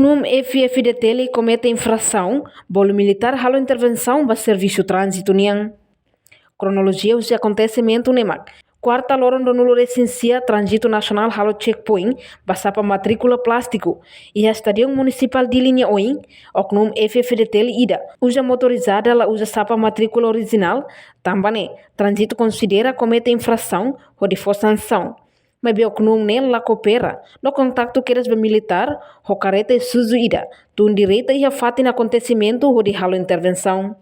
Oknum FFDT comete infração, bolo militar halo intervenção ba serviço trânsito niang. Cronologia os acontecimento nemak. Quarta loron do nulo recensia trânsito nacional halo checkpoint basapa matrícula plástico e a estadio municipal de linha oin oknum FFDT ida usa motorizada la usa sapa matrícula original também trânsito considera comete infração ou de sanção. Mas bem oknum nel la coopera no contacto queres be militar ho careta suzu ida tun direita e a fatin acontecimento ou de halo intervenção.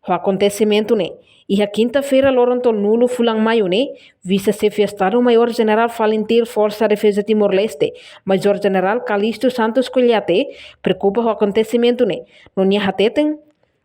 O acontecimento né e a quinta-feira Loronto nulo fulang maio né vice-chefe Estado Maior General Valentir Força Defesa Timor-Leste Major General Calixto Santos Colhate preocupa o acontecimento né no nia hateten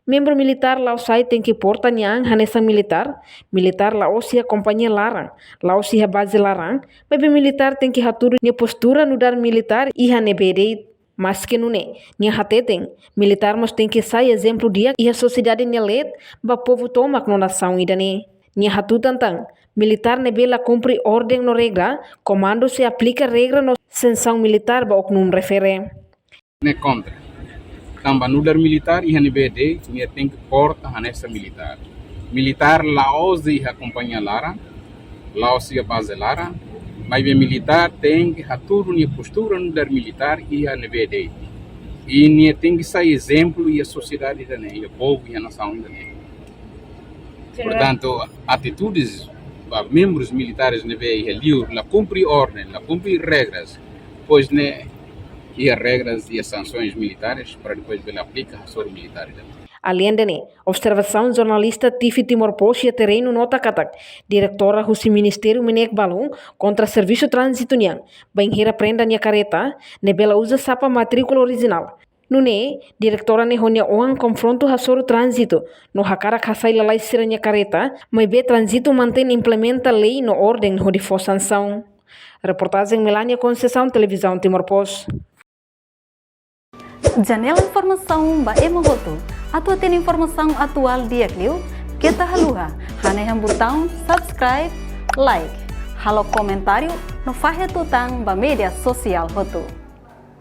membro militar lá sai tem que porta nhang hanessa militar lá osia companhia larang lá osia base larang mas militar tem que haturu nia postura no dar militar e hanebede mas que não é, nia hateten, militar mas tem que sair exemplo dia e a sociedade nelet, ba povo toma com nação ida ne. Nia hatu tantang, militar nebela cumpre ordem no regra, comando se aplica regra no sensão militar ba oknum refere. Ne contra. Tamba nudar militar e hanebede, nia tem que porta hanessa militar. Militar laosi e acompanha lara, laosi a base lara, mas bem militar tem que haturu nia postura no dar militar e a nevede e nia tem que sair exemplo e a sociedade da né e o povo e a nação da né. Portanto atitudes para membros militares neve e liur la cumprir ordem la cumprir regras pois né e as regras e as sanções militares para depois ele aplica a sua militar da. Além de observação jornalista Tifi Timor-Poste terreno nota katak, diretora do Ministério Minek Balon contra serviço trânsito niang, bem prenda nia careta, nebela usa sapa matrícula original. Nune, diretora ne honia oan confronto hasoro trânsito, no hakara kasai lalai sira nia careta, mas be trânsito mantém implementa lei no ordem de for sanção. Reportagem Melania Conceição, Televisão Timor-Poste. Janela informação ba emohoto. Atua tem informação atual dia Clio, kita haluha, haneham botão subscribe, like, halo comentário no faixa tutang ba media sosial hoto.